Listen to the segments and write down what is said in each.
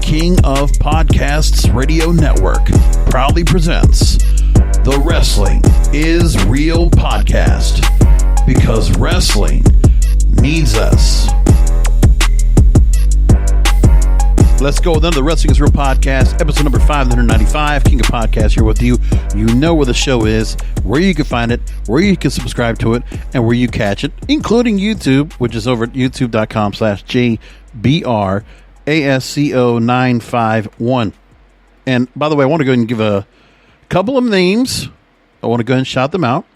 King of Podcasts Radio Network proudly presents the Wrestling is Real podcast, because wrestling needs us. Let's go with another Wrestling is Real podcast, episode number 595. King of Podcasts here with you. You know where the show is, where you can find it, where you can subscribe to it, and where you catch it, including YouTube, which is over at youtube.com/JBRASCO951. And by the way, I want to go ahead and give a couple of names. I want to go ahead and shout them out,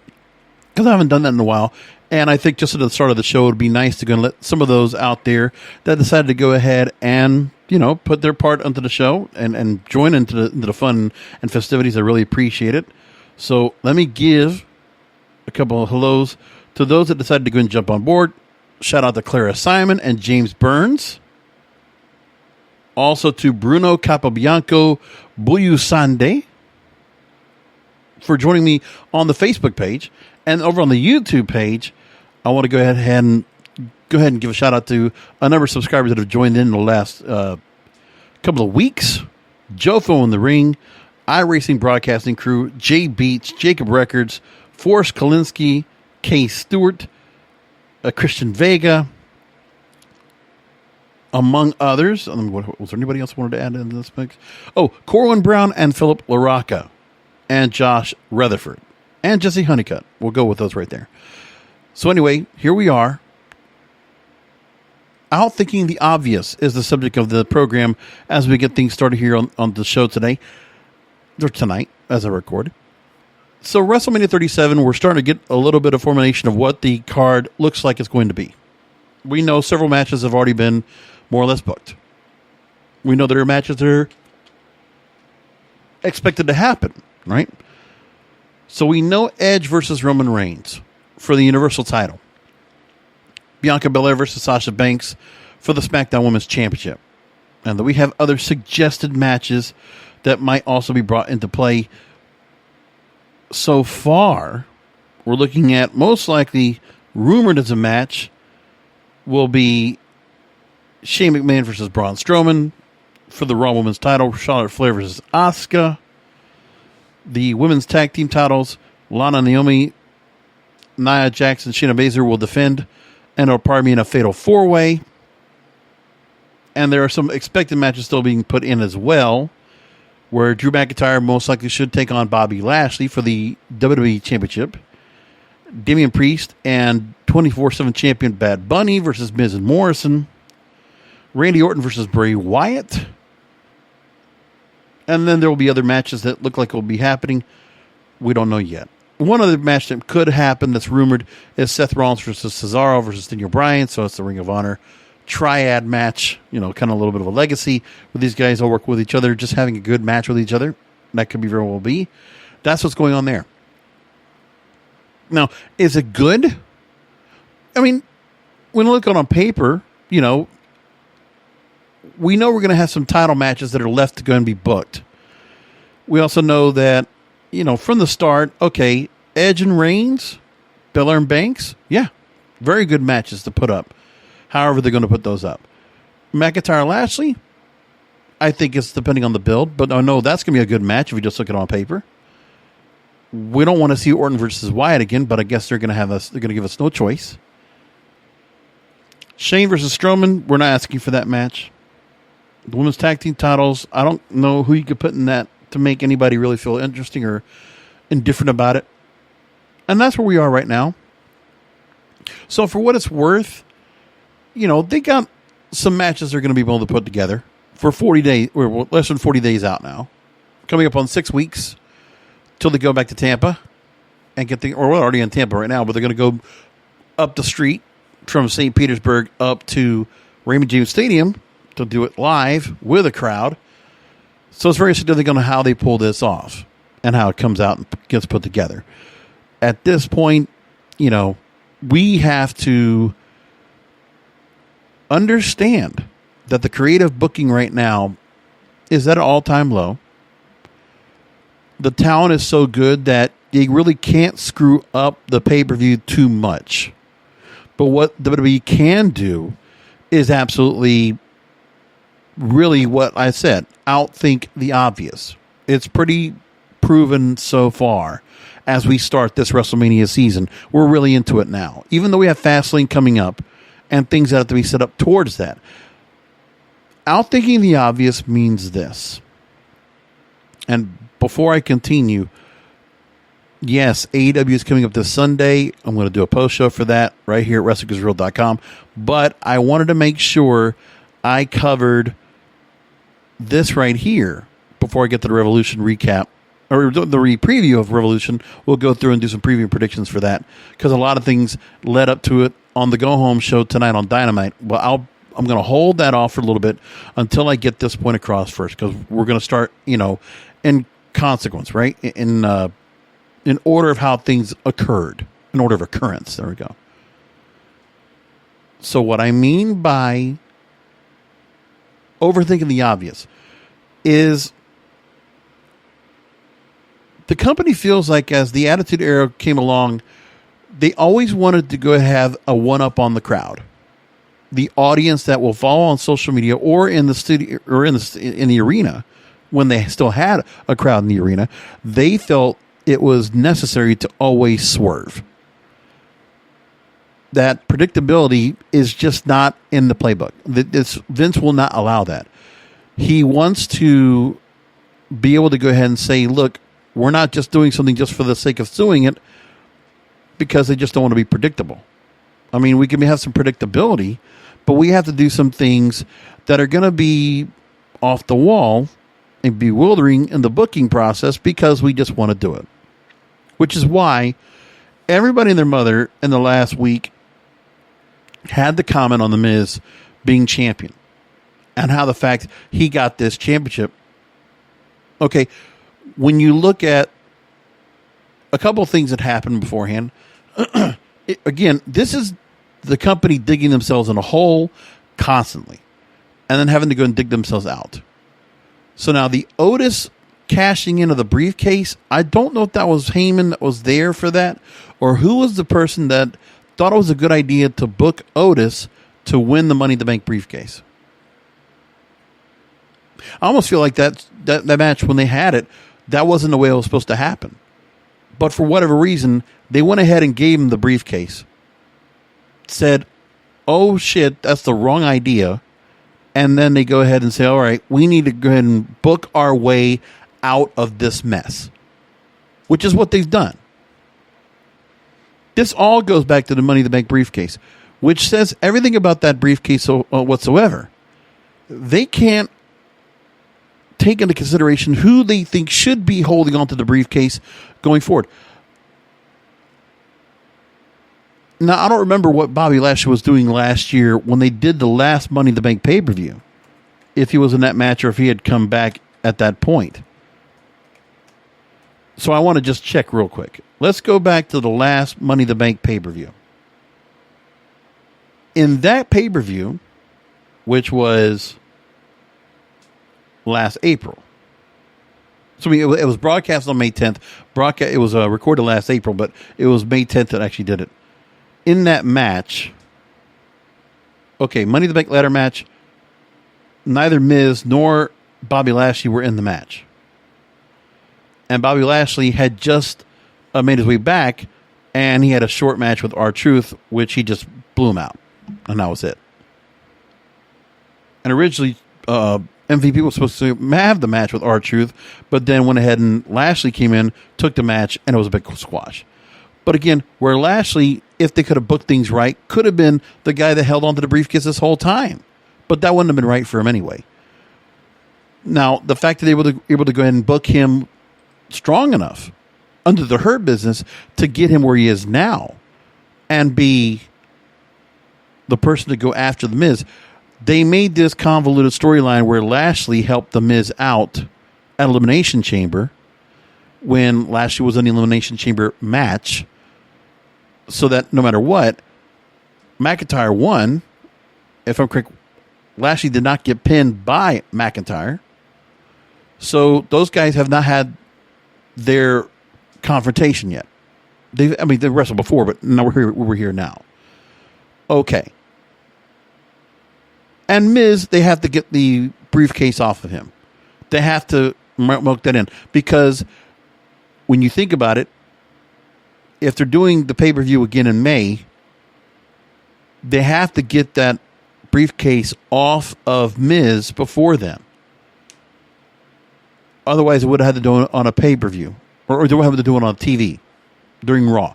because I haven't done that in a while. And I think just at the start of the show, it would be nice to go and let some of those out there that decided to go ahead and, you know, put their part onto the show and join into the fun and festivities. I really appreciate it. So let me give a couple of hellos to those that decided to go and jump on board. Shout out to Clara Simon and James Burns. Also to Bruno Capobianco Buyusande for joining me on the Facebook page. And over on the YouTube page, I want to go ahead and give a shout out to a number of subscribers that have joined in the last couple of weeks. Jofo in the Ring, iRacing Broadcasting Crew, Jay Beach, Jacob Records, Forrest Kalinsky, Kay Stewart, Christian Vega, among others. Was there anybody else wanted to add into this mix? Oh, Corwin Brown and Philip LaRocca, and Josh Rutherford, and Jesse Honeycutt. We'll go with those right there. So anyway, here we are. Outthinking the obvious is the subject of the program as we get things started here on the show today, or tonight, as I record. So WrestleMania 37, we're starting to get a little bit of formation of what the card looks like it's going to be. We know several matches have already been more or less booked. We know there are matches that are expected to happen, right? So we know Edge versus Roman Reigns for the Universal title. Bianca Belair versus Sasha Banks for the SmackDown Women's Championship. And that we have other suggested matches that might also be brought into play. So far, we're looking at most likely rumored as a match will be Shane McMahon versus Braun Strowman for the Raw Women's title. Charlotte Flair versus Asuka. The women's tag team titles, Lana Naomi, Nia Jax, and Shayna Baszler will defend, and it'll probably be in a fatal four-way. And there are some expected matches still being put in as well, where Drew McIntyre most likely should take on Bobby Lashley for the WWE Championship. Damian Priest and 24/7 champion Bad Bunny versus Miz and Morrison. Randy Orton versus Bray Wyatt. And then there will be other matches that look like will be happening. We don't know yet. One other match that could happen that's rumored is Seth Rollins versus Cesaro versus Daniel Bryan. So it's the Ring of Honor triad match. You know, kind of a little bit of a legacy where these guys all work with each other, just having a good match with each other. That could be very well be. That's what's going on there. Now, is it good? I mean, when you look on paper, you know, we know we're going to have some title matches that are left to go and be booked. We also know that, you know, from the start, okay, Edge and Reigns, Belair and Banks, yeah, very good matches to put up. However, they're going to put those up. McIntyre Lashley, I think it's depending on the build, but I know that's going to be a good match if you just look at it on paper. We don't want to see Orton versus Wyatt again, but I guess they're going to give us no choice. Shane versus Strowman, we're not asking for that match. The women's tag team titles, I don't know who you could put in that to make anybody really feel interesting or indifferent about it. And that's where we are right now. So for what it's worth, you know, they got some matches they're going to be able to put together for 40 days, or less than 40 days out now. Coming up on 6 weeks till they go back to Tampa and or we're already in Tampa right now, but they're going to go up the street from St. Petersburg up to Raymond James Stadium to do it live with a crowd. So it's very significant on how they pull this off and how it comes out and gets put together. At this point, you know, we have to understand that the creative booking right now is at an all-time low. The talent is so good that you really can't screw up the pay-per-view too much. But what WWE can do is absolutely really what I said. Outthink the obvious. It's pretty proven so far as we start this WrestleMania season. We're really into it now. Even though we have Fastlane coming up and things that have to be set up towards that. Outthinking the obvious means this. And before I continue, yes, AEW is coming up this Sunday. I'm going to do a post show for that right here at WrestlingIsReal.com. But I wanted to make sure I covered this right here before I get to the Revolution recap. Or the preview of Revolution. We'll go through and do some preview predictions for that. Because a lot of things led up to it on the Go Home show tonight on Dynamite. Well, I'm going to hold that off for a little bit until I get this point across first. Because we're going to start, in consequence, right? In order of how things occurred. In order of occurrence. There we go. So what I mean by overthinking the obvious is the company feels like as the Attitude Era came along, they always wanted to go have a one-up on the crowd. The audience that will follow on social media or in the studio or in the arena, when they still had a crowd in the arena, they felt it was necessary to always swerve. That predictability is just not in the playbook. Vince will not allow that. He wants to be able to go ahead and say, look, we're not just doing something just for the sake of doing it because they just don't want to be predictable. I mean, we can have some predictability, but we have to do some things that are going to be off the wall and bewildering in the booking process because we just want to do it. Which is why everybody and their mother in the last week had the comment on The Miz being champion and how the fact he got this championship. Okay, when you look at a couple of things that happened beforehand, again, this is the company digging themselves in a hole constantly and then having to go and dig themselves out. So now the Otis cashing into the briefcase, I don't know if that was Heyman that was there for that or who was the person that thought it was a good idea to book Otis to win the Money in the Bank briefcase. I almost feel like that match, when they had it, that wasn't the way it was supposed to happen. But for whatever reason, they went ahead and gave him the briefcase. Said, oh shit, that's the wrong idea. And then they go ahead and say, all right, we need to go ahead and book our way out of this mess. Which is what they've done. This all goes back to the Money in the Bank briefcase, which says everything about that briefcase whatsoever. They can't take into consideration who they think should be holding onto the briefcase going forward. Now, I don't remember what Bobby Lashley was doing last year when they did the last Money in the Bank pay-per-view. If he was in that match or if he had come back at that point. So I want to just check real quick. Let's go back to the last Money in the Bank pay-per-view. In that pay-per-view, which was last April. So I mean, it was broadcast on May 10th. It was recorded last April, but it was May 10th that actually did it. In that match, okay, Money in the Bank ladder match, neither Miz nor Bobby Lashley were in the match. And Bobby Lashley had just made his way back, and he had a short match with R-Truth, which he just blew him out. And that was it. And originally, MVP was supposed to have the match with R-Truth, but then went ahead and Lashley came in, took the match, and it was a big squash. But again, where Lashley, if they could have booked things right, could have been the guy that held onto the briefcase this whole time. But that wouldn't have been right for him anyway. Now, the fact that they were able to go ahead and book him strong enough under the Hurt Business to get him where he is now and be the person to go after The Miz, they made this convoluted storyline where Lashley helped The Miz out at Elimination Chamber when Lashley was in the Elimination Chamber match, so that no matter what, McIntyre won. If I'm correct, Lashley did not get pinned by McIntyre. So those guys have not had their confrontation yet. They wrestled before, but now we're here now. Okay. And Miz, they have to get the briefcase off of him. They have to milk that in. Because when you think about it, if they're doing the pay-per-view again in May, they have to get that briefcase off of Miz before then. Otherwise, it would have had to do it on a pay-per-view. Or they would have to do it on TV during Raw.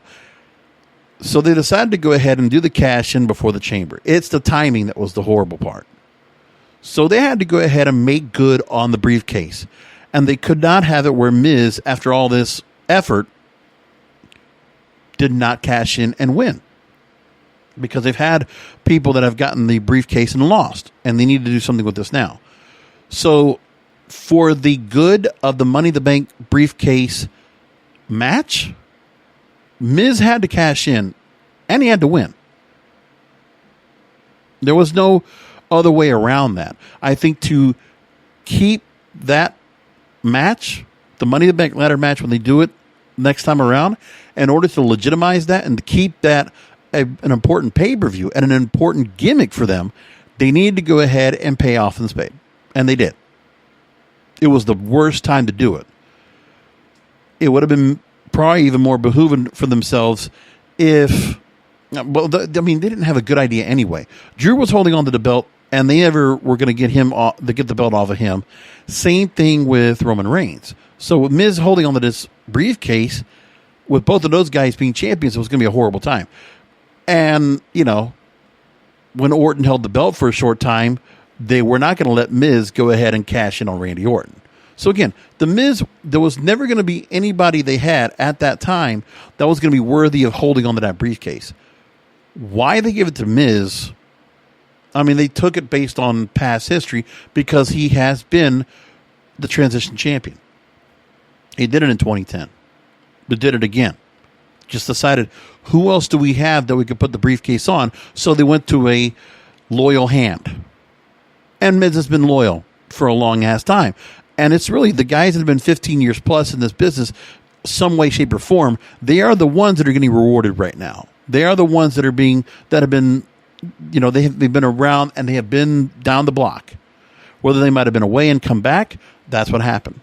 So they decided to go ahead and do the cash-in before the Chamber. It's the timing that was the horrible part. So they had to go ahead and make good on the briefcase. And they could not have it where Miz, after all this effort, did not cash in and win. Because they've had people that have gotten the briefcase and lost. And they need to do something with this now. So for the good of the Money in the Bank briefcase match, Miz had to cash in and he had to win. There was no other way around that. I think to keep that match, the Money in the Bank ladder match, when they do it next time around, in order to legitimize that and to keep that an important pay-per-view and an important gimmick for them, they needed to go ahead and pay off in the spade. And they did. It was the worst time to do it. It would have been probably even more behooving for themselves if, well, they didn't have a good idea anyway. Drew was holding on to the belt, and they never were going to get the belt off of him. Same thing with Roman Reigns. So with Miz holding on to this briefcase, with both of those guys being champions, it was going to be a horrible time. And, when Orton held the belt for a short time, they were not going to let Miz go ahead and cash in on Randy Orton. So again, the Miz, there was never going to be anybody they had at that time that was going to be worthy of holding on to that briefcase. Why they give it to Miz? They took it based on past history because he has been the transition champion. He did it in 2010, but did it again. Just decided, who else do we have that we could put the briefcase on? So they went to a loyal hand. And Miz has been loyal for a long ass time. And it's really the guys that have been 15 years plus in this business, some way, shape, or form, they are the ones that are getting rewarded right now. They are the ones that have been, they've been around and they have been down the block. Whether they might have been away and come back, that's what happened.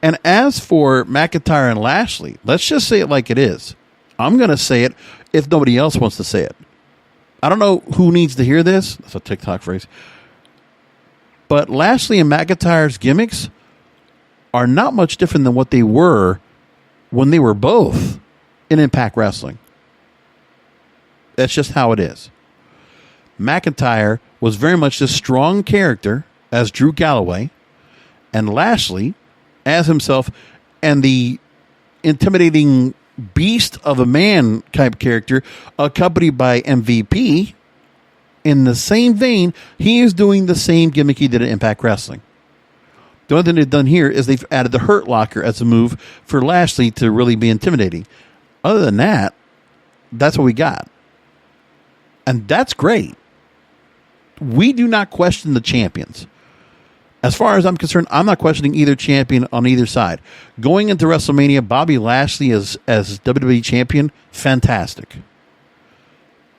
And as for McIntyre and Lashley, let's just say it like it is. I'm going to say it if nobody else wants to say it. I don't know who needs to hear this. That's a TikTok phrase. But Lashley and McIntyre's gimmicks are not much different than what they were when they were both in Impact Wrestling. That's just how it is. McIntyre was very much this strong character as Drew Galloway, and Lashley as himself, and the intimidating beast of a man type character accompanied by MVP. In the same vein, he is doing the same gimmick he did at Impact Wrestling. The only thing they've done here is they've added the Hurt Locker as a move for Lashley to really be intimidating. Other than that, that's what we got. And that's great. We do not question the champions. As far as I'm concerned, I'm not questioning either champion on either side. Going into WrestleMania, Bobby Lashley as WWE champion, fantastic.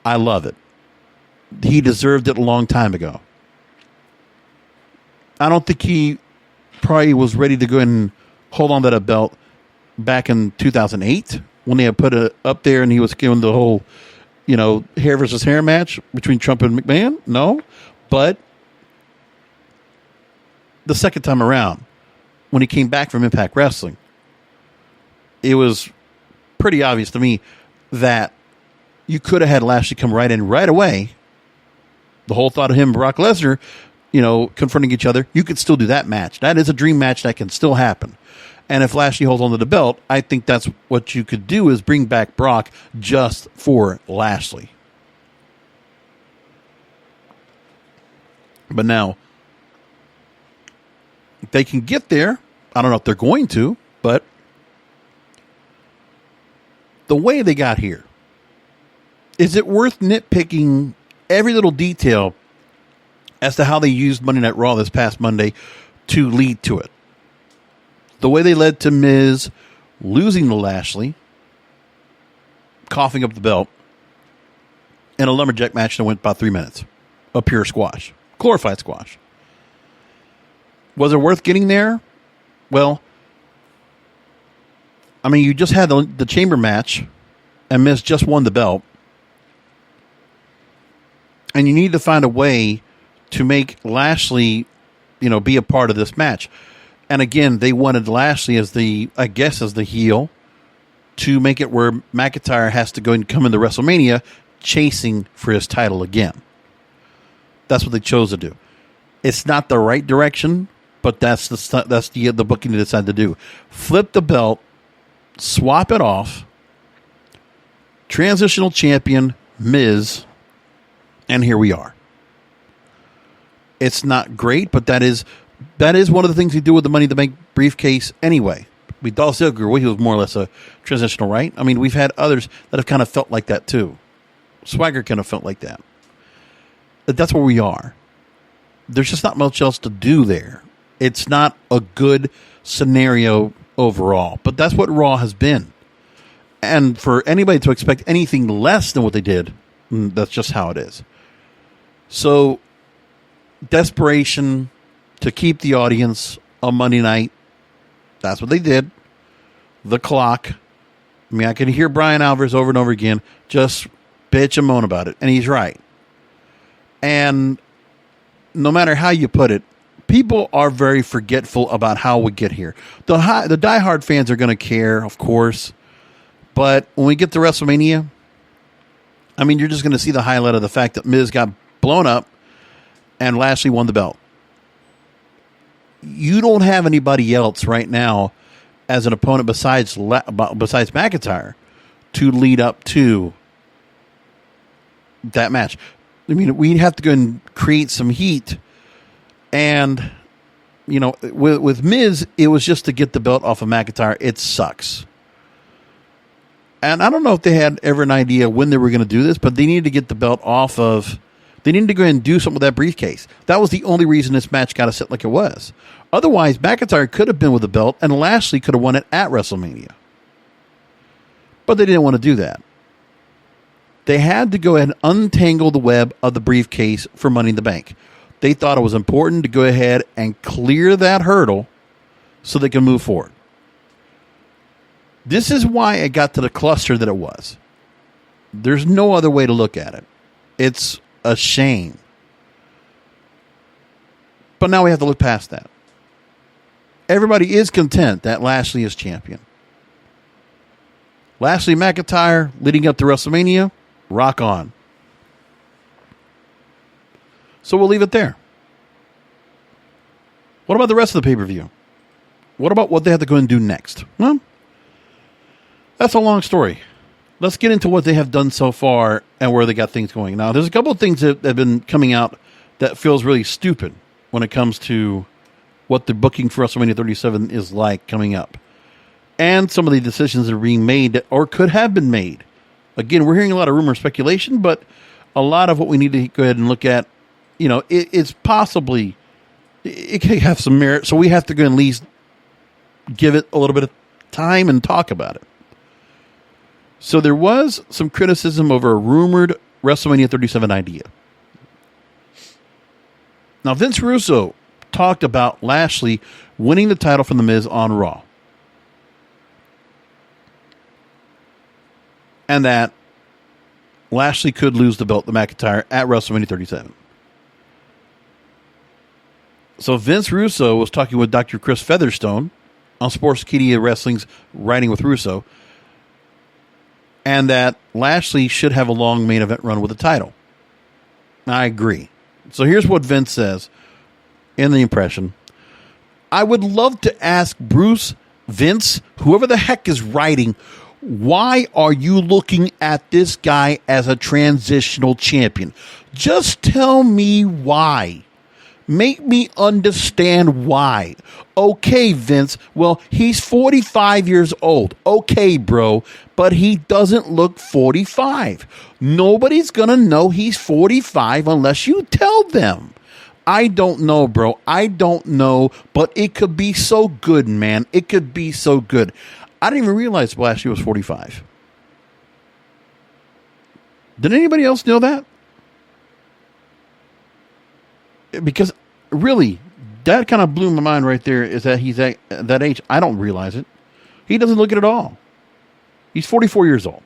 I love it. He deserved it a long time ago. I don't think he probably was ready to go and hold on to that belt back in 2008 when they had put it up there and he was given the whole, hair versus hair match between Trump and McMahon. No, but the second time around, when he came back from Impact Wrestling, it was pretty obvious to me that you could have had Lashley come right in right away. The whole thought of him and Brock Lesnar, confronting each other, you could still do that match. That is a dream match that can still happen. And if Lashley holds on to the belt, I think that's what you could do is bring back Brock just for Lashley. But now, they can get there. I don't know if they're going to, but the way they got here, is it worth nitpicking every little detail as to how they used Monday Night Raw this past Monday to lead to it? The way they led to Miz losing to Lashley, coughing up the belt, and a lumberjack match that went about 3 minutes. a pure squash, glorified squash. Was it worth getting there? Well, I mean, you just had the chamber match, and Miz just won the belt. And you need to find a way to make Lashley, be a part of this match. And again, they wanted Lashley as the heel to make it where McIntyre has to go and come into WrestleMania chasing for his title again. That's what they chose to do. It's not the right direction, but that's the booking they decided to do. Flip the belt, swap it off, transitional champion, Miz, and here we are. It's not great, but that is one of the things you do with the Money in the Bank briefcase anyway. With Dolph Ziggler, he was more or less a transitional, right? I mean, we've had others that have kind of felt like that too. Swagger kind of felt like that. But that's where we are. There's just not much else to do there. It's not a good scenario overall, but that's what Raw has been. And for anybody to expect anything less than what they did, that's just how it is. So, desperation to keep the audience on Monday night. That's what they did. The clock. I mean, I can hear Brian Alvarez over and over again just bitch and moan about it. And he's right. And no matter how you put it, people are very forgetful about how we get here. The diehard fans are going to care, of course. But when we get to WrestleMania, I mean, you're just going to see the highlight of the fact that Miz got blown up and Lashley won the belt. You don't have anybody else right now as an opponent besides McIntyre to lead up to that match. I mean, we'd have to go and create some heat. And, with Miz, it was just to get the belt off of McIntyre. It sucks. And I don't know if they had ever an idea when they were going to do this, but they needed to get the belt off of... They needed to go ahead and do something with that briefcase. That was the only reason this match got set like it was. Otherwise, McIntyre could have been with the belt, and Lashley could have won it at WrestleMania. But they didn't want to do that. They had to go ahead and untangle the web of the briefcase for Money in the Bank. They thought it was important to go ahead and clear that hurdle so they can move forward. This is why it got to the cluster that it was. There's no other way to look at it. It's a shame. But now we have to look past that. Everybody is content that Lashley is champion. Lashley McIntyre leading up to WrestleMania, rock on. So we'll leave it there. What about the rest of the pay-per-view? What about what they have to go and do next? Well, that's a long story. Let's get into what they have done so far and where they got things going. Now, there's a couple of things that have been coming out that feels really stupid when it comes to what the booking for WrestleMania 37 is like coming up. And some of the decisions that are being made or could have been made. Again, we're hearing a lot of rumor and speculation, but a lot of what we need to go ahead and look at, it's possibly, it could have some merit. So we have to go and at least give it a little bit of time and talk about it. So there was some criticism over a rumored WrestleMania 37 idea. Now, Vince Russo talked about Lashley winning the title from The Miz on Raw. And that Lashley could lose the belt to McIntyre at WrestleMania 37. So Vince Russo was talking with Dr. Chris Featherstone on Sportskeeda Wrestling's Writing with Russo, and that Lashley should have a long main event run with the title. I agree. So here's what Vince says in the impression. I would love to ask Bruce, Vince, whoever the heck is writing, why are you looking at this guy as a transitional champion? Just tell me why. Make me understand why. Okay, Vince. Well, he's 45 years old. Okay, bro. But he doesn't look 45. Nobody's going to know he's 45 unless you tell them. I don't know, bro. I don't know. But it could be so good, man. It could be so good. I didn't even realize Lashley was 45. Did anybody else know that? because really, that kind of blew my mind right there. Is that he's at that age? I don't realize it. He doesn't look it at all. He's 44 years old.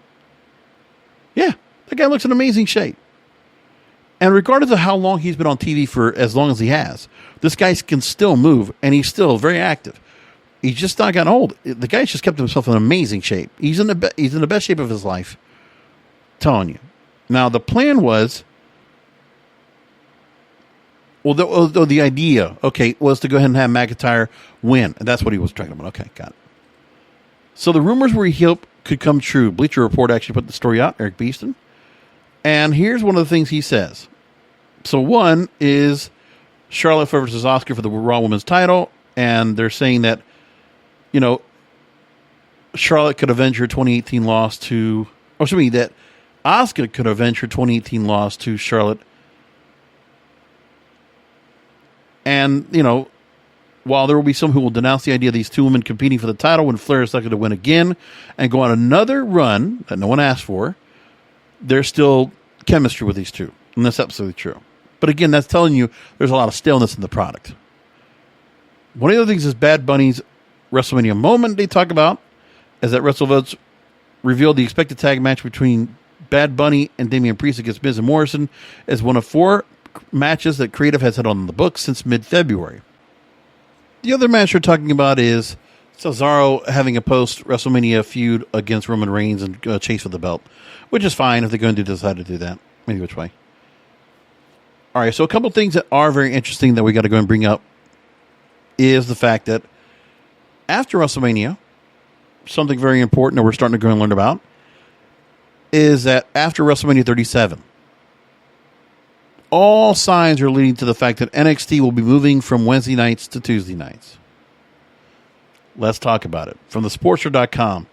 Yeah, that guy looks in amazing shape. And regardless of how long he's been on TV for as long as he has, this guy can still move, and he's still very active. He's just not gotten old. The guy's just kept himself in amazing shape. He's in the best shape of his life. Telling you. Now, the plan was, the idea, was to go ahead and have McIntyre win. And that's what he was talking about. Okay, got it. So the rumors where he could come true. Bleacher Report actually put the story out, Eric Beeston. And here's one of the things he says. So one is Charlotte versus Asuka for the Raw Women's title. And they're saying that, Charlotte could avenge her 2018 loss to... that Asuka could avenge her 2018 loss to Charlotte. And, while there will be some who will denounce the idea of these two women competing for the title when Flair is likely to win again and go on another run that no one asked for, there's still chemistry with these two. And that's absolutely true. But again, that's telling you there's a lot of staleness in the product. One of the other things is Bad Bunny's WrestleMania moment they talk about is that WrestleVotes revealed the expected tag match between Bad Bunny and Damian Priest against Miz and Morrison as one of 4 matches that Creative has had on the books since mid-February. The other match we're talking about is Cesaro having a post-WrestleMania feud against Roman Reigns and chase for the belt, which is fine if they're going to decide to do that. Maybe which way. All right, so a couple things that are very interesting that we got to go and bring up is the fact that after WrestleMania, something very important that we're starting to go and learn about is that after WrestleMania 37, all signs are leading to the fact that NXT will be moving from Wednesday nights to Tuesday nights. Let's talk about it. From the Sportster.com,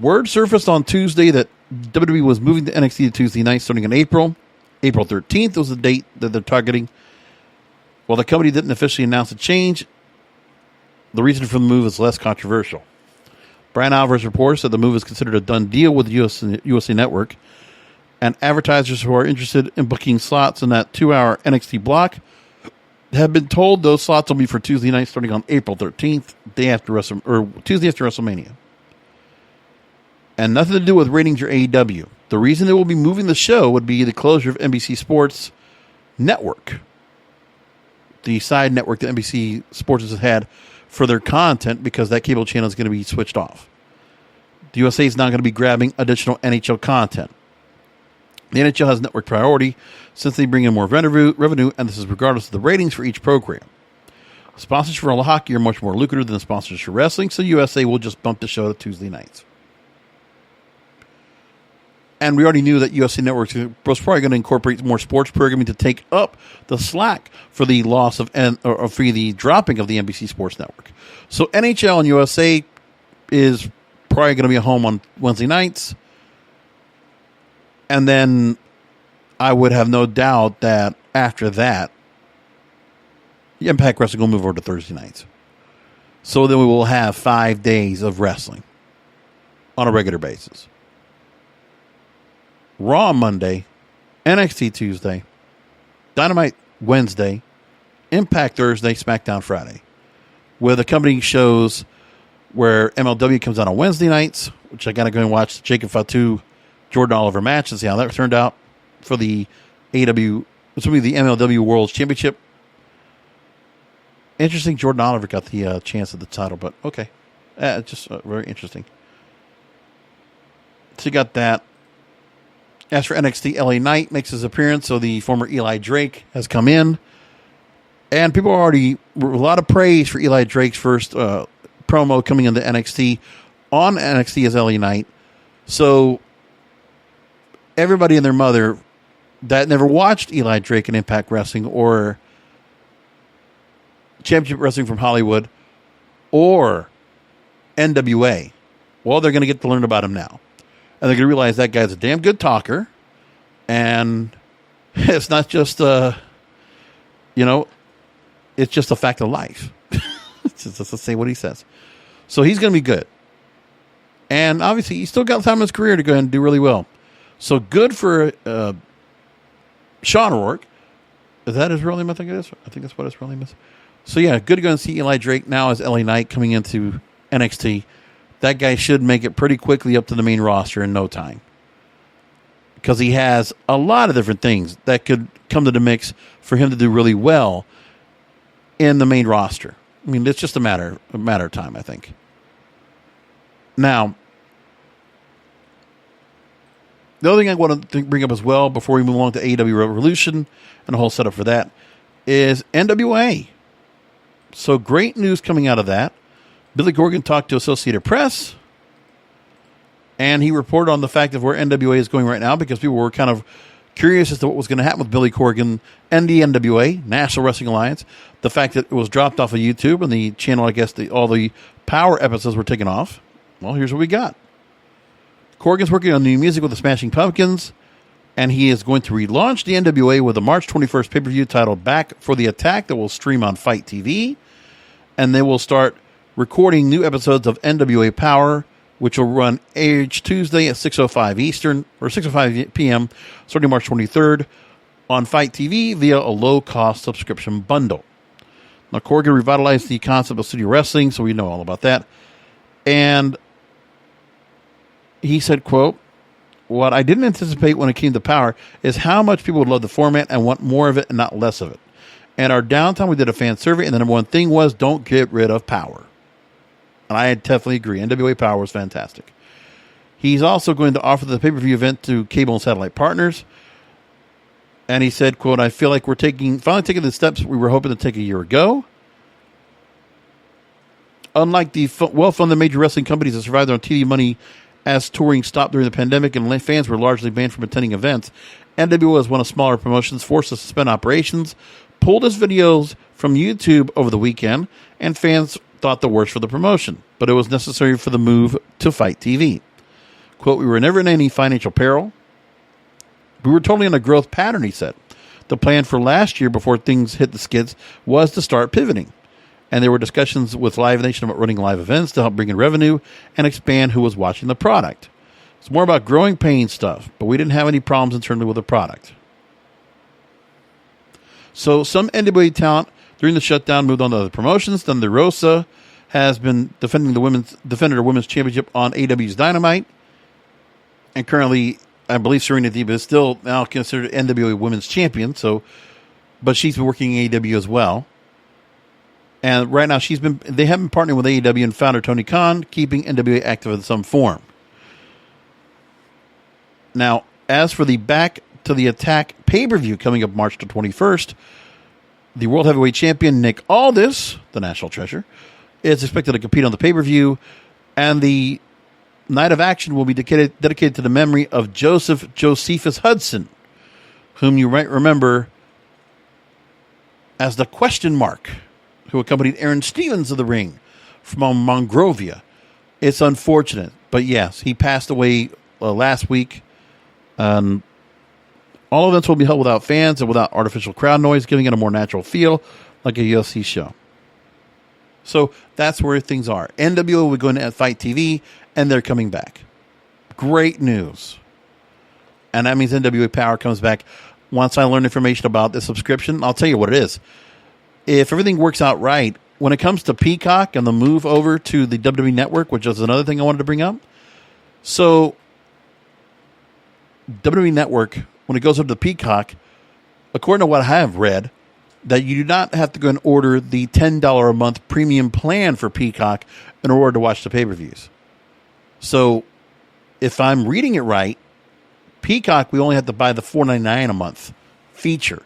word surfaced on Tuesday that WWE was moving to NXT to Tuesday nights starting in April. April 13th was the date that they're targeting. While the company didn't officially announce a change, the reason for the move is less controversial. Brian Alvarez reports that the move is considered a done deal with the USA Network, and advertisers who are interested in booking slots in that 2-hour NXT block have been told those slots will be for Tuesday night starting on April 13th, Tuesday after WrestleMania. And nothing to do with ratings or AEW. The reason they will be moving the show would be the closure of NBC Sports Network, the side network that NBC Sports has had for their content, because that cable channel is going to be switched off. The USA is not going to be grabbing additional NHL content. The NHL has network priority since they bring in more revenue, and this is regardless of the ratings for each program. Sponsors for all hockey are much more lucrative than sponsors for wrestling, so USA will just bump the show to Tuesday nights. And we already knew that USA Network was probably going to incorporate more sports programming to take up the slack for the loss of or for the dropping of the NBC Sports Network. So NHL and USA is probably going to be at home on Wednesday nights. And then I would have no doubt that after that, Impact Wrestling will move over to Thursday nights. So then we will have 5 days of wrestling on a regular basis. Raw Monday, NXT Tuesday, Dynamite Wednesday, Impact Thursday, SmackDown Friday. With accompanying shows where MLW comes out on Wednesday nights, which I got to go and watch the Jacob Fatu Jordan Oliver match and see how that turned out for the the MLW World Championship. Interesting, Jordan Oliver got the chance at the title, but okay. Just very interesting. So you got that. As for NXT, LA Knight makes his appearance, so the former Eli Drake has come in. And people are a lot of praise for Eli Drake's first promo coming into NXT on NXT as LA Knight. So everybody and their mother that never watched Eli Drake in Impact Wrestling or Championship Wrestling from Hollywood or NWA, well, they're going to get to learn about him now. And they're going to realize that guy's a damn good talker. And it's not just, it's just a fact of life. Let's say what he says. So he's going to be good. And obviously, he's still got time in his career to go ahead and do really well. So good for Sean O'Rourke. Is that his real name? I think it is. I think that's what his real name is. So, yeah, good to go and see Eli Drake now as LA Knight coming into NXT. That guy should make it pretty quickly up to the main roster in no time. Because he has a lot of different things that could come to the mix for him to do really well in the main roster. I mean, it's just a matter of time, I think. Now, the other thing I want to bring up as well before we move along to AEW Revolution and the whole setup for that is NWA. So great news coming out of that. Billy Corgan talked to Associated Press, and he reported on the fact of where NWA is going right now because people were kind of curious as to what was going to happen with Billy Corgan and the NWA, National Wrestling Alliance. The fact that it was dropped off of YouTube and the channel, I guess, all the Power episodes were taken off. Well, here's what we got. Corgan's working on new music with the Smashing Pumpkins, and he is going to relaunch the NWA with a March 21st pay-per-view titled Back for the Attack that will stream on Fight TV. And they will start recording new episodes of NWA Power, which will run each Tuesday at 6:05 Eastern, or 6:05 p.m., starting March 23rd, on Fight TV via a low-cost subscription bundle. Now, Corgan revitalized the concept of studio wrestling, so we know all about that. And he said, quote, "What I didn't anticipate when it came to Power is how much people would love the format and want more of it and not less of it. And our downtime, we did a fan survey, and the number one thing was don't get rid of Power." And I definitely agree. NWA Power was fantastic. He's also going to offer the pay-per-view event to cable and satellite partners. And he said, quote, "I feel like we're finally taking the steps we were hoping to take a year ago. Unlike the well-funded major wrestling companies that survived on TV money as touring stopped during the pandemic and fans were largely banned from attending events, NWO was one of smaller promotions forced to suspend operations, pulled his videos from YouTube over the weekend, and fans thought the worst for the promotion, but it was necessary for the move to Fight TV. Quote, "We were never in any financial peril. We were totally in a growth pattern," he said. "The plan for last year before things hit the skids was to start pivoting. And there were discussions with Live Nation about running live events to help bring in revenue and expand who was watching the product. It's more about growing pain stuff, but we didn't have any problems internally with the product." So some NWA talent during the shutdown moved on to other promotions. Thunder Rosa has been defended her women's championship on AEW's Dynamite. And currently, I believe Serena Deeb is still now considered NWA Women's Champion. But she's been working in AEW as well. And right now, they have been partnering with AEW and founder Tony Khan, keeping NWA active in some form. Now, as for the Back to the Attack pay-per-view coming up March the 21st, the World Heavyweight Champion Nick Aldis, the National Treasure, is expected to compete on the pay-per-view, and the night of action will be dedicated to the memory of Joseph Josephus Hudson, whom you might remember as the Question Mark, who accompanied Aaron Stevens to the ring from Monrovia. It's unfortunate, but yes, he passed away last week. All events will be held without fans and without artificial crowd noise, giving it a more natural feel, like a UFC show. So that's where things are. NWO will go into Fight TV, and they're coming back. Great news. And that means NWA Power comes back. Once I learn information about the subscription, I'll tell you what it is. If everything works out right, when it comes to Peacock and the move over to the WWE Network, which is another thing I wanted to bring up. So, WWE Network, when it goes over to Peacock, according to what I have read, that you do not have to go and order the $10 a month premium plan for Peacock in order to watch the pay-per-views. So, if I'm reading it right, Peacock, we only have to buy the $4.99 a month feature.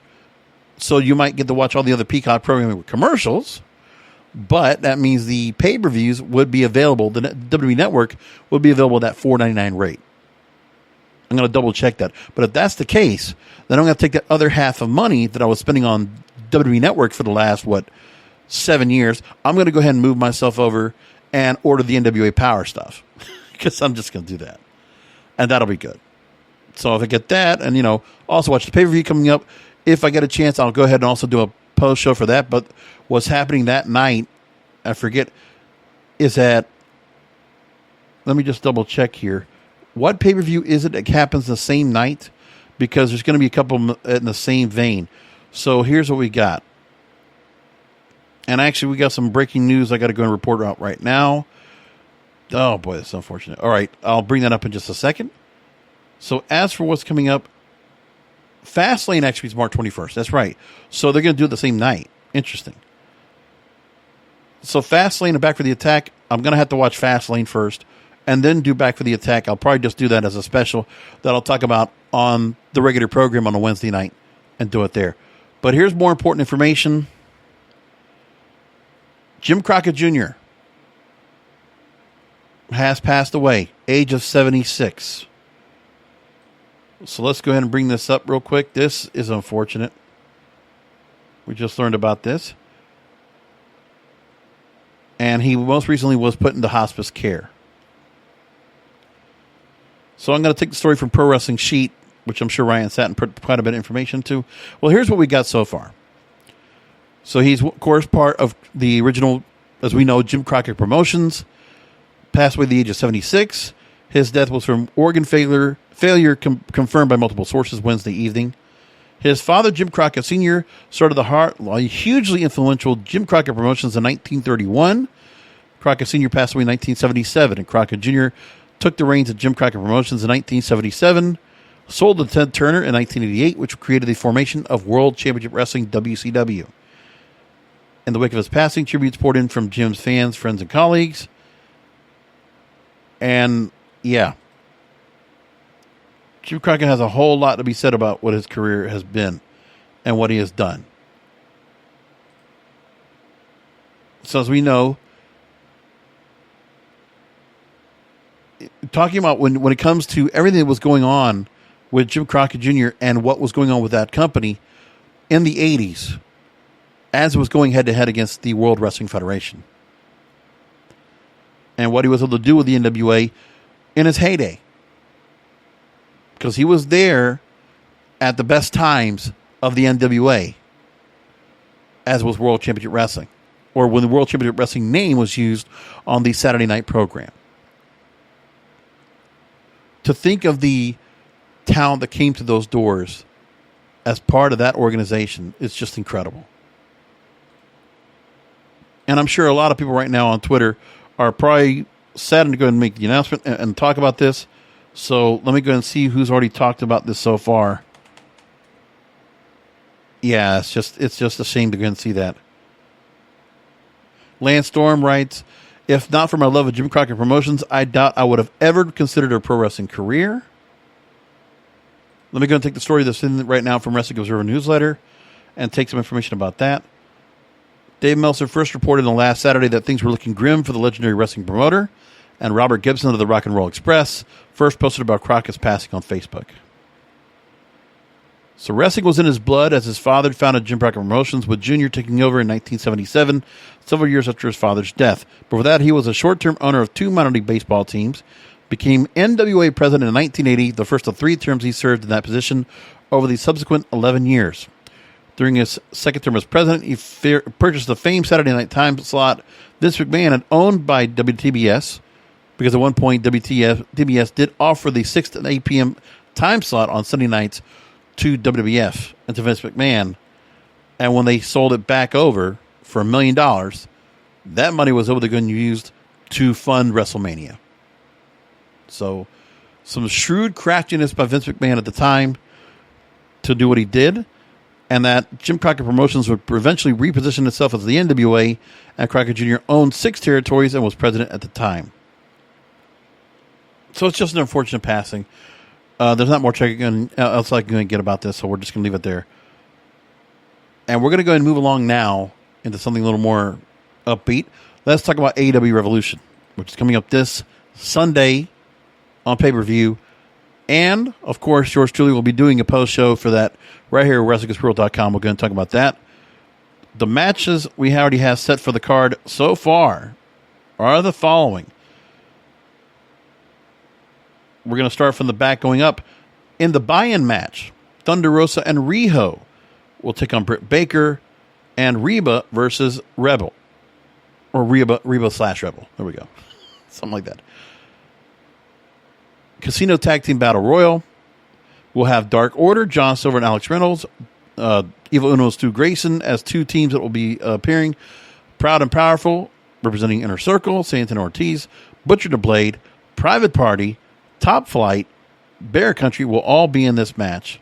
So you might get to watch all the other Peacock programming with commercials, but that means the pay-per-views would be available. The WWE Network would be available at that $4.99 rate. I'm going to double-check that. But if that's the case, then I'm going to take that other half of money that I was spending on WWE Network for the last, 7 years. I'm going to go ahead and move myself over and order the NWA Power stuff because I'm just going to do that. And that'll be good. So if I get that and, also watch the pay-per-view coming up, if I get a chance, I'll go ahead and also do a post show for that. But what's happening that night, I forget, is that, let me just double check here. What pay-per-view is it that happens the same night? Because there's going to be a couple in the same vein. So here's what we got. And actually, we got some breaking news I got to go and report out right now. Oh, boy, that's unfortunate. All right, I'll bring that up in just a second. So as for what's coming up, Fastlane actually is March 21st. That's right. So they're going to do it the same night. Interesting. So Fastlane and Back for the Attack, I'm going to have to watch Fastlane first and then do Back for the Attack. I'll probably just do that as a special that I'll talk about on the regular program on a Wednesday night and do it there. But here's more important information. Jim Crockett Jr. has passed away, age of 76. So let's go ahead and bring this up real quick. This is unfortunate. We just learned about this. And he most recently was put into hospice care. So I'm going to take the story from Pro Wrestling Sheet, which I'm sure Ryan sat and put quite a bit of information to. Well, here's what we got so far. So he's, of course, part of the original, as we know, Jim Crockett Promotions. Passed away at the age of 76. His death was from organ failure confirmed by multiple sources Wednesday evening. His father, Jim Crockett Sr., started the hugely influential Jim Crockett Promotions in 1931. Crockett Sr. passed away in 1977, and Crockett Jr. took the reins of Jim Crockett Promotions in 1977. Sold to Ted Turner in 1988, which created the formation of World Championship Wrestling, WCW. In the wake of his passing, tributes poured in from Jim's fans, friends, and colleagues. And, yeah. Jim Crockett has a whole lot to be said about what his career has been and what he has done. So as we know, talking about when it comes to everything that was going on with Jim Crockett Jr. and what was going on with that company in the 80s, as it was going head-to-head against the World Wrestling Federation. And what he was able to do with the NWA in his heyday. Because he was there at the best times of the NWA, as was World Championship Wrestling, or when the World Championship Wrestling name was used on the Saturday night program. To think of the talent that came to those doors as part of that organization is just incredible. And I'm sure a lot of people right now on Twitter are probably saddened to go and make the announcement and talk about this. So let me go and see who's already talked about this so far. Yeah, it's just a shame to go and see that. Lance Storm writes, if not for my love of Jim Crockett Promotions, I doubt I would have ever considered a pro wrestling career. Let me go and take the story that's in right now from Wrestling Observer Newsletter and take some information about that. Dave Meltzer first reported on last Saturday that things were looking grim for the legendary wrestling promoter, and Robert Gibson of the Rock and Roll Express first posted about Crockett's passing on Facebook. So wrestling was in his blood as his father founded Jim Crockett Promotions, with Jr. taking over in 1977, several years after his father's death. Before that, he was a short-term owner of 2 minor league baseball teams, became NWA president in 1980, the first of 3 terms he served in that position over the subsequent 11 years. During his second term as president, he purchased the famed Saturday night time slot Vince McMahon had owned by WTBS, because at one point WTBS did offer the 6 to 8 p.m. time slot on Sunday nights to WWF and to Vince McMahon. And when they sold it back over for $1 million, that money was able to be used to fund WrestleMania. So some shrewd craftiness by Vince McMahon at the time to do what he did. And that Jim Crockett Promotions would eventually reposition itself as the NWA, and Crockett Jr. owned 6 territories and was president at the time. So it's just an unfortunate passing. There's not more else I can get about this, so we're just going to leave it there. And we're going to go ahead and move along now into something a little more upbeat. Let's talk about AEW Revolution, which is coming up this Sunday on pay-per-view. And, of course, yours truly will be doing a post-show for that right here at WrestlingGodsWorld.com. We're going to talk about that. The matches we already have set for the card so far are the following. We're going to start from the back going up. In the buy-in match, Thunder Rosa and Riho will take on Britt Baker and Reba versus Rebel. Or Reba/Rebel. There we go. Something like that. Casino Tag Team Battle Royal. We'll have Dark Order, John Silver and Alex Reynolds, Evil Uno's Stu Grayson as two teams that will be appearing. Proud and Powerful, representing Inner Circle, Santana Ortiz, Butcher the Blade, Private Party, Top Flight, Bear Country will all be in this match.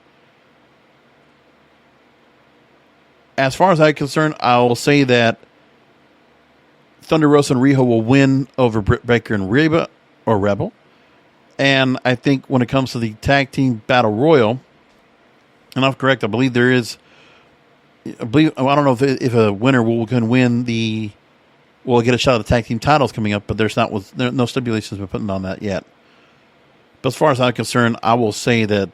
As far as I'm concerned, I will say that Thunder Rosa and Riho will win over Britt Baker and Rebel. And I think when it comes to the Tag Team Battle Royal, and I'm correct, I believe there is, I don't know if a winner can win will get a shot at the Tag Team titles coming up, but there's no stipulations been put on that yet. But as far as I'm concerned, I will say that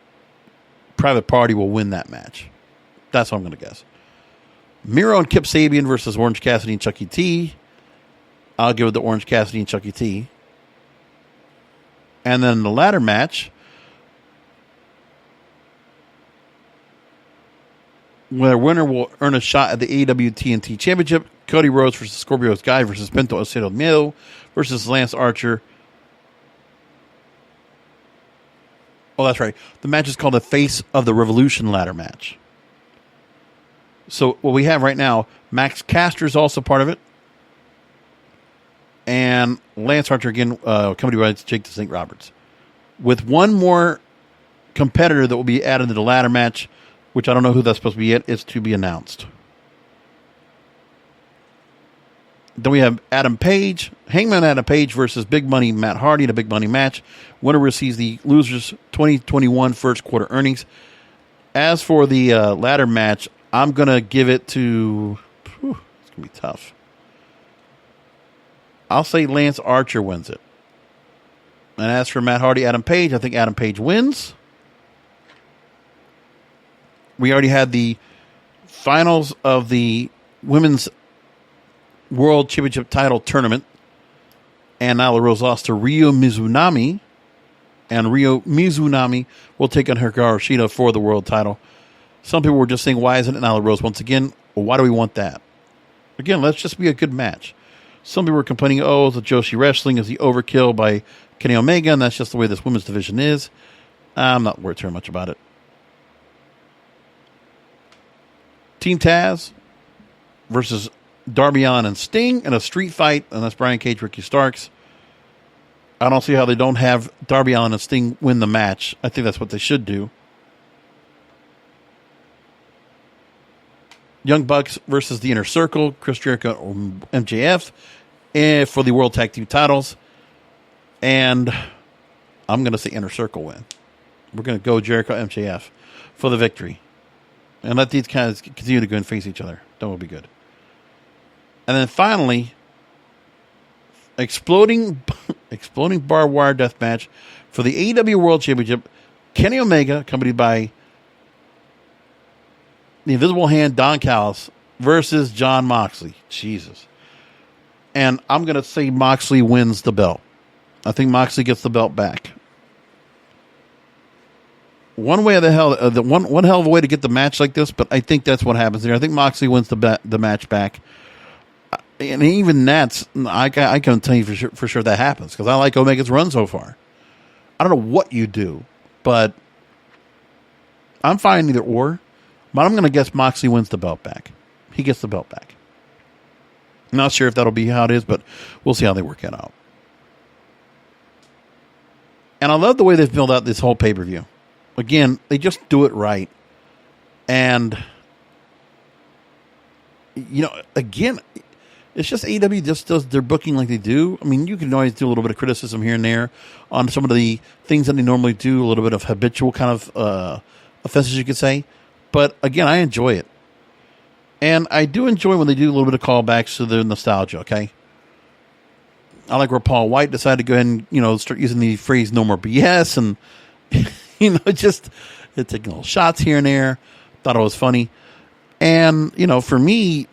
Private Party will win that match. That's what I'm going to guess. Miro and Kip Sabian versus Orange Cassidy and Chucky T. I'll give it to Orange Cassidy and Chucky T. And then the ladder match, where the winner will earn a shot at the AEW TNT Championship. Cody Rhodes versus Scorpio Sky versus Bento Aceto Miedo versus Lance Archer. Oh, that's right. The match is called the Face of the Revolution ladder match. So what we have right now, Max Caster is also part of it. And Lance Archer again, coming to Jake the St. Roberts. With one more competitor that will be added to the ladder match, which I don't know who that's supposed to be yet, is to be announced. Then we have Hangman Adam Page versus Big Money Matt Hardy in a Big Money match. Winner receives the losers 2021 first quarter earnings. As for the ladder match, I'm going to give it to... it's going to be tough. I'll say Lance Archer wins it. And as for Matt Hardy, Adam Page, I think Adam Page wins. We already had the finals of the Women's World Championship title tournament. And Nyla Rose lost to Ryo Mizunami. And Ryo Mizunami will take on Hikaru Shida for the world title. Some people were just saying, why isn't it Nyla Rose once again? Well, why do we want that? Again, let's just be a good match. Some people were complaining, the Joshi Wrestling is the overkill by Kenny Omega, and that's just the way this women's division is. I'm not worried too much about it. Team Taz versus Darby Allin and Sting in a street fight, and that's Brian Cage, Ricky Starks. I don't see how they don't have Darby Allin and Sting win the match. I think that's what they should do. Young Bucks versus the Inner Circle, Chris Jericho or MJF for the World Tag Team titles. And I'm going to say Inner Circle win. We're going to go Jericho MJF for the victory. And let these guys continue to go and face each other. That would be good. And then finally, exploding barbed wire death match for the AEW World Championship. Kenny Omega, accompanied by the Invisible Hand, Don Callis, versus Jon Moxley. Jesus. And I'm going to say Moxley wins the belt. I think Moxley gets the belt back. One hell of a way to get the match like this, but I think that's what happens here. I think Moxley wins the match back. And even that's, I can't tell you for sure that happens, because I like Omega's run so far. I don't know what you do, but I'm fine either or. But I'm going to guess Moxley wins the belt back. He gets the belt back. I'm not sure if that'll be how it is, but we'll see how they work it out. And I love the way they've built out this whole pay-per-view. Again, they just do it right. And, again, it's just AEW just does their booking like they do. I mean, you can always do a little bit of criticism here and there on some of the things that they normally do, a little bit of habitual kind of offenses, you could say. But, again, I enjoy it. And I do enjoy when they do a little bit of callbacks to the nostalgia, okay? I like where Paul White decided to go ahead and, start using the phrase no more BS and, just taking little shots here and there. Thought it was funny. And, for me,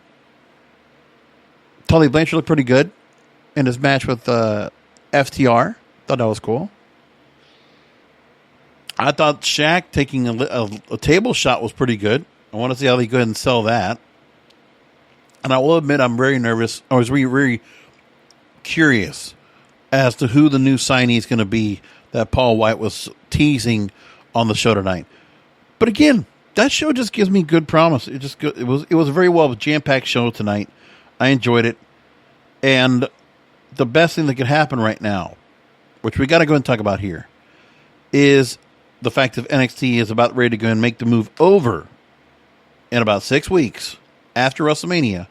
Tully Blanchard looked pretty good in his match with FTR. Thought that was cool. I thought Shaq taking a table shot was pretty good. I want to see how they go ahead and sell that. And I will admit I'm very nervous. I was really, really curious as to who the new signee is going to be that Paul White was teasing on the show tonight. But again, that show just gives me good promise. It was a very well jam-packed show tonight. I enjoyed it. And the best thing that could happen right now, which we got to go and talk about here, is the fact that NXT is about ready to go and make the move over in about 6 weeks after WrestleMania.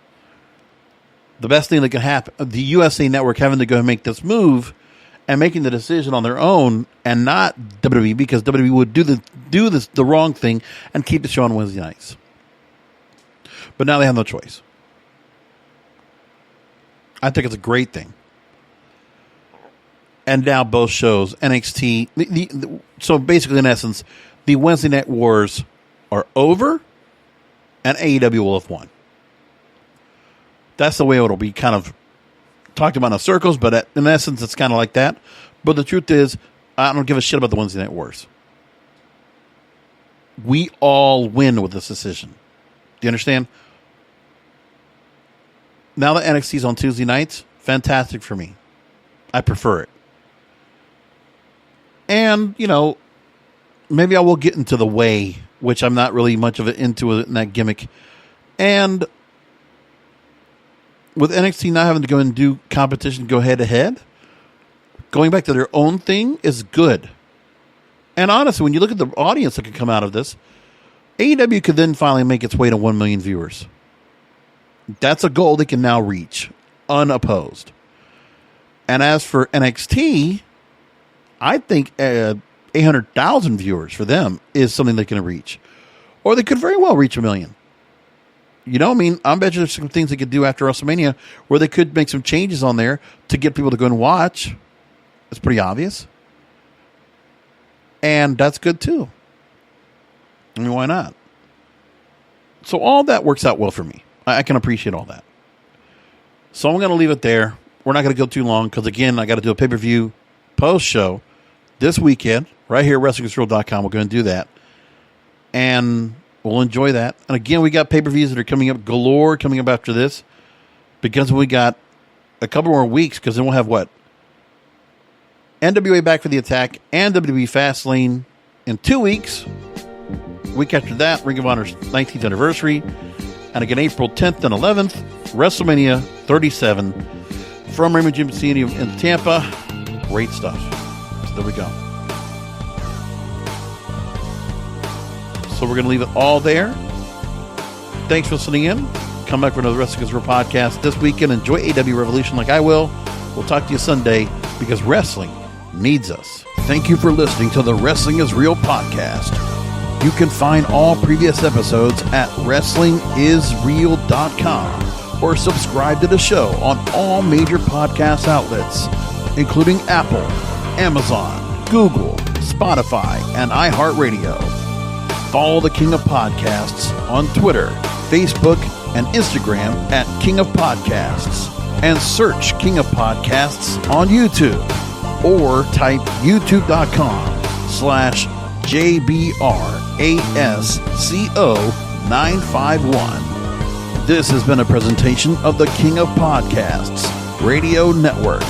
The best thing that could happen, the USA Network having to go and make this move and making the decision on their own and not WWE, because WWE would do the wrong thing and keep the show on Wednesday nights. But now they have no choice. I think it's a great thing. And now both shows, NXT, so basically in essence, the Wednesday Night Wars are over and AEW will have won. That's the way it'll be kind of talked about in circles, but in essence, it's kind of like that. But the truth is, I don't give a shit about the Wednesday Night Wars. We all win with this decision. Do you understand? Now that NXT's on Tuesday nights, fantastic for me. I prefer it. And, maybe I will get into the way, which I'm not really much of it into in that gimmick. And with NXT not having to go and do competition, go head to head, going back to their own thing is good. And honestly, when you look at the audience that could come out of this, AEW could then finally make its way to 1 million viewers. That's a goal they can now reach, unopposed. And as for NXT, I think 800,000 viewers for them is something they can reach. Or they could very well reach 1 million. I bet you there's some things they could do after WrestleMania where they could make some changes on there to get people to go and watch. It's pretty obvious. And that's good too. I mean, why not? So all that works out well for me. I can appreciate all that. So I'm going to leave it there. We're not going to go too long because, again, I got to do a pay-per-view post-show this weekend right here at WrestlingIsReal.com. We're going to do that. And we'll enjoy that. And again, we got pay-per-views that are coming up galore coming up after this, because we got a couple more weeks, because then we'll have what? NWA Back for the Attack and WWE Fastlane in 2 weeks. Week after that, Ring of Honor's 19th anniversary. And again, April 10th and 11th, WrestleMania 37 from Raymond James Stadium in Tampa. Great stuff. So there we go. So we're going to leave it all there. Thanks for listening in. Come back for another Wrestling is Real podcast this weekend. Enjoy AW Revolution like I will. We'll talk to you Sunday, because wrestling needs us. Thank you for listening to the Wrestling is Real podcast. You can find all previous episodes at WrestlingIsReal.com or subscribe to the show on all major podcast outlets, including Apple, Amazon, Google, Spotify, and iHeartRadio. Follow the King of Podcasts on Twitter, Facebook, and Instagram at King of Podcasts, and search King of Podcasts on YouTube, or type youtube.com/JBRASCO951. This has been a presentation of the King of Podcasts Radio Network.